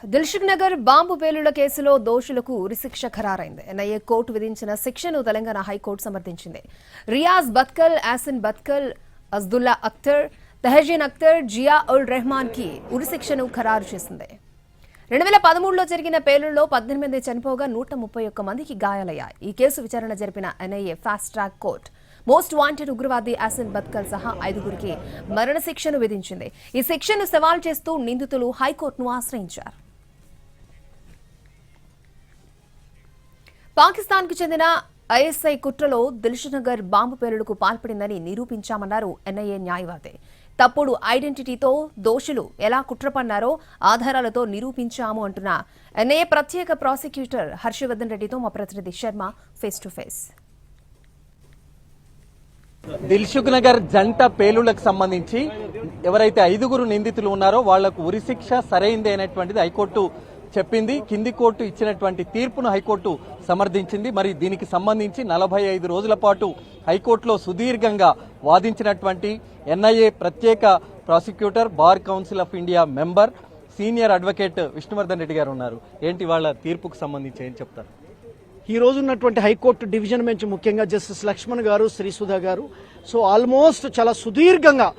Dilsukh Nagar bomb పేలుళ్ల కేసులో దోషులకు ఉరిశిక్ష ఖరారైంది. NIA court విధించిన శిక్షను తెలంగాణ హైకోర్టు సమర్థించింది. రియాజ్ బత్కల్, ఆసిన్ బత్కల్, అజ్దుల్లా అఖ్తర్, తహజీన్ అఖ్తర్, జియా ఉల్ రెహమాన్ కి ఉరిశిక్షను ఖరారు చేసింది. 2013లో జరిగిన పేలుళ్లలో 18 మంది చనిపోగా 131 మందికి గాయాలయ్యాయి. ఈ కేసు విచారణ జరిపిన NIA fast track court most wanted ఉగ్రవాది ఆసిన్ బత్కల్ సహా 5గురికి మరణశిక్షను విధించింది. ఈ శిక్షను సవాల్ చేస్తూ నిందితులు హైకోర్టును ఆశ్రయించారు. పాకిస్తాన్కు చెందిన ఐఎస్ఐ కుట్రలో దిల్సుఖ్ నగర్ బాంబు పేలుడుకు పాల్పడిందని నిరూపించామన్నారు ఎన్ఐఏ న్యాయవాది. తప్పుడు ఐడెంటిటీతో దోషులు ఎలా కుట్ర పన్నారో ఆధారాలతో నిరూపించాము అంటున్న ఎన్ఐఏ ప్రత్యేక ప్రాసిక్యూటర్ హర్షవర్ధన్ రెడ్డితో మా ప్రతినిధి Sharma face to face. Dilsukh Nagar జంట పేలుళ్లకు సంబంధించి ఎవరైతే 5గురు నిందితులు ఉన్నారో వాళ్లకు ఉరిశిక్ష సరైంది అనేటువంటిది హైకోర్టు చెప్పింది. కింది కోర్టు ఇచ్చినటువంటి తీర్పును హైకోర్టు సమర్థించింది. మరి దీనికి సంబంధించి 45 రోజుల పాటు హైకోర్టులో సుదీర్ఘంగా వాదించినటువంటి ఎన్ఐఏ ప్రత్యేక prosecutor, bar council of India member, senior advocate Vishnuvardhan Reddy గారు ఉన్నారు. ఏంటి వాళ్ళ తీర్పుకు సంబంధించి ఏం చెప్తారు? ఈ రోజు ఉన్నటువంటి హైకోర్టు డివిజన్ బెంచ్ ముఖ్యంగా జస్టిస్ లక్ష్మణ్ గారు, శ్రీసుధా గారు ఆల్మోస్ట్ చాలా సుదీర్ఘంగా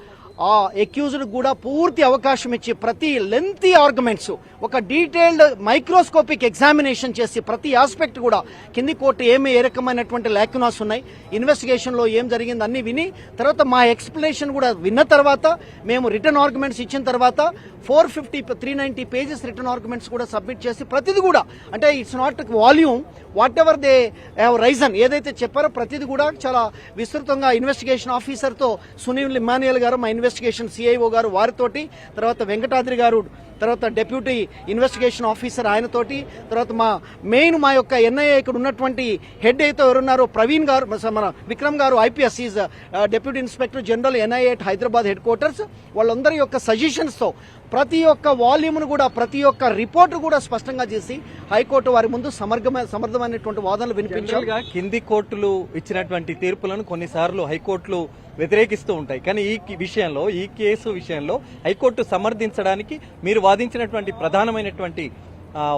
ఆ అక్యూజ్డ్ కూడా పూర్తి అవకాశం ఇచ్చి ప్రతి లెంతీ ఆర్గ్యుమెంట్స్ ఒక డీటెయిల్డ్ మైక్రోస్కోపిక్ ఎగ్జామినేషన్ చేసి ప్రతి ఆస్పెక్ట్ కూడా కింది కోర్టు ఏ రకమైనటువంటి లాక్యునాస్ ఉన్నాయి, ఇన్వెస్టిగేషన్ లో ఏం జరిగింది అన్ని విని తర్వాత మా ఎక్స్ప్లెనేషన్ కూడా విన్న తర్వాత మేము రిటర్న్ ఆర్గ్యుమెంట్స్ ఇచ్చిన తర్వాత 390 పేజెస్ రిటర్న్ ఆర్గ్యుమెంట్స్ కూడా సబ్మిట్ చేసి ప్రతిది కూడా అంటే it's not volume what ever they have Ryzen ఏదైతే చెప్పారో ప్రతిది కూడా చాలా విస్తృతంగా ఇన్వెస్టిగేషన్ ఆఫీసర్తో సునీల్ ఇమానియల్ గారు, మా ఇన్వెస్టిగేషన్ సిఐఓ గారు వారితోటి, తర్వాత వెంకటాద్రి గారు, తర్వాత డెప్యూటీ ఇన్వెస్టిగేషన్ ఆఫీసర్ ఆయనతోటి, తర్వాత మా యొక్క ఎన్ఐఏ ఇక్కడ ఉన్నటువంటి హెడ్ అయితే ఎవరున్నారో ప్రవీణ్ గారు, మన విక్రమ్ గారు IPS is deputy inspector general NIA Hyderabad head quarters, వాళ్ళందరి యొక్క సజెషన్స్తో ప్రతి ఒక్క వాల్యూమ్ను కూడా ప్రతి ఒక్క రిపోర్టు కూడా స్పష్టంగా చేసి హైకోర్టు వారి ముందు సమర్థమైనటువంటి వాదనలు వినిపించారు. కింది కోర్టులు ఇచ్చినటువంటి తీర్పులను కొన్నిసార్లు హైకోర్టులు వ్యతిరేకిస్తూ ఉంటాయి. కానీ ఈ కేసు విషయంలో హైకోర్టు సమర్థించడానికి మీరు వాదించినటువంటి ప్రధానమైనటువంటి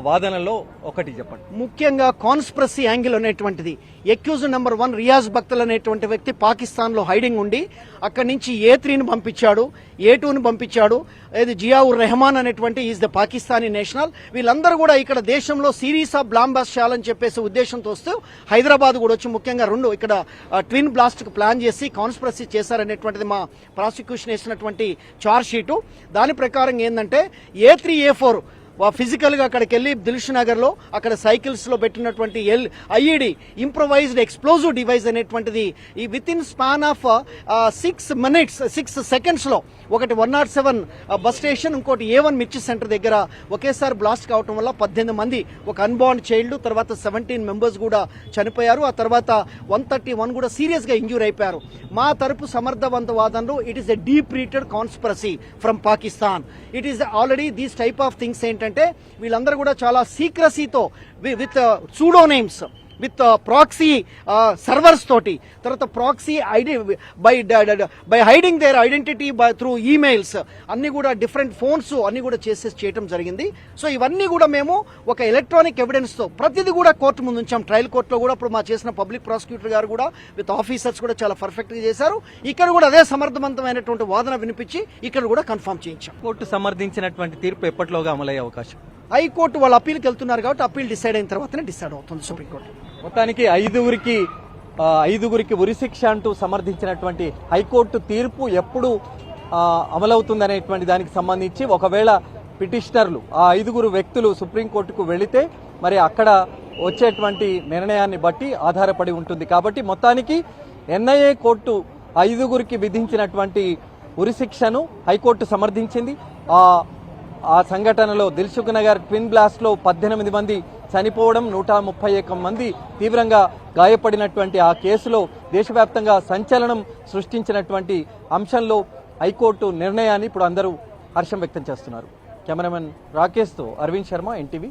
వాదనలో ఒకటి చెప్పండి. ముఖ్యంగా కాన్స్పిరసీ యాంగిల్ అనేటువంటిది అక్యూజ్ నెంబర్ 1 రియాజ్ బక్తల్ అనేటువంటి వ్యక్తి పాకిస్తాన్ లో హైడింగ్ ఉండి అక్కడి నుంచి A3ని పంపించాడు, A2ని పంపించాడు. ఇది జియా ఉర్ రెహమాన్ అనేటువంటి ఈజ్ ద పాకిస్తానీ నేషనల్. వీళ్ళందరూ కూడా ఇక్కడ దేశంలో సిరీస్ ఆఫ్ బ్లాస్ట్ చేయాలని చెప్పేసి ఉద్దేశంతో వస్తూ హైదరాబాద్ కూడా వచ్చి ముఖ్యంగా 2 ఇక్కడ ట్విన్ బ్లాస్ట్ కు ప్లాన్ చేసి కాన్స్పిరసీ చేశారనేటువంటిది మా ప్రాసిక్యూషన్ వేసినటువంటి చార్జ్ షీటు. దాని ప్రకారం ఏంటంటే A3, A4 ఫిజికల్ గా అక్కడికి వెళ్లి దిల్సుఖ్ నగర్ లో అక్కడ సైకిల్స్ లో పెట్టినటువంటి ఐఈడి ఇంప్రొవైజ్డ్ ఎక్స్ప్లోజివ్ డివైస్ అనేటువంటిది ఈ with in span of 6 seconds లో ఒకటి 107 బస్ స్టేషన్, ఇంకోటి A1 మిర్చి సెంటర్ దగ్గర ఒకేసారి బ్లాస్ట్ కావడం వల్ల 18 మంది, ఒక అన్బార్న్ చైల్డ్, తర్వాత 17 మెంబర్స్ కూడా చనిపోయారు. ఆ తర్వాత 131 కూడా సీరియస్ గా ఇంజ్యూర్ అయిపోయారు. మా తరపు సమర్థవంత వాదనలు it is a deep rooted conspiracy from Pakistan. It is already these type of things ఏంటంటే వీళ్ళందరూ కూడా చాలా సీక్రసీతో with pseudonyms, with proxy servers తోటి, తర్వాత proxy by hiding their identity through emails అన్ని కూడా డిఫరెంట్ ఫోన్స్ అన్ని కూడా చేయడం జరిగింది. సో ఇవన్నీ కూడా మేము ఒక ఎలక్ట్రానిక్ ఎవిడెన్స్ తో ప్రతిదీ కూడా కోర్టు ముందు ఉంచాం. ట్రయల్ కోర్టులో కూడా ఇప్పుడు మా చేసిన పబ్లిక్ ప్రాసిక్యూటర్ గారు కూడా విత్ ఆఫీసర్స్ కూడా చాలా పర్ఫెక్ట్ గా చేశారు. ఇక్కడ కూడా అదే సమర్థవంతమైనటువంటి వాదన వినిపించి ఇక్కడ కూడా కన్ఫర్మ్ చేయించాం. కోర్టు సమర్థించినటువంటి తీర్పు ఎప్పటిలోగా అమలయ్యే అవకాశం? హైకోర్టు వాళ్ళు అప్పీల్కి వెళ్తున్నారు కాబట్టి అప్పీల్ డిసైడ్ అయిన తర్వాతనే డిసైడ్ అవుతుంది సుప్రీంకోర్టు. మొత్తానికి 5గురికి ఉరిశిక్ష అంటూ సమర్థించినటువంటి హైకోర్టు తీర్పు ఎప్పుడు అమలవుతుందనేటువంటి దానికి సంబంధించి ఒకవేళ పిటిషనర్లు ఆ 5గురు వ్యక్తులు సుప్రీంకోర్టుకు వెళితే మరి అక్కడ వచ్చేటువంటి నిర్ణయాన్ని బట్టి ఆధారపడి ఉంటుంది. కాబట్టి మొత్తానికి ఎన్ఐఏ కోర్టు 5గురికి విధించినటువంటి ఉరిశిక్షను హైకోర్టు సమర్థించింది. ఆ సంఘటనలో దిల్సుఖ్ నగర్ ట్విన్ బ్లాస్ట్ లో 18 మంది చనిపోవడం, 131 మంది తీవ్రంగా గాయపడినటువంటి ఆ కేసులో దేశవ్యాప్తంగా సంచలనం సృష్టించినటువంటి అంశంలో హైకోర్టు నిర్ణయాన్ని ఇప్పుడు అందరూ హర్షం వ్యక్తం చేస్తున్నారు. కెమెరామెన్ రాకేష్తో అరవింద్ శర్మ, ఎన్టీవీ.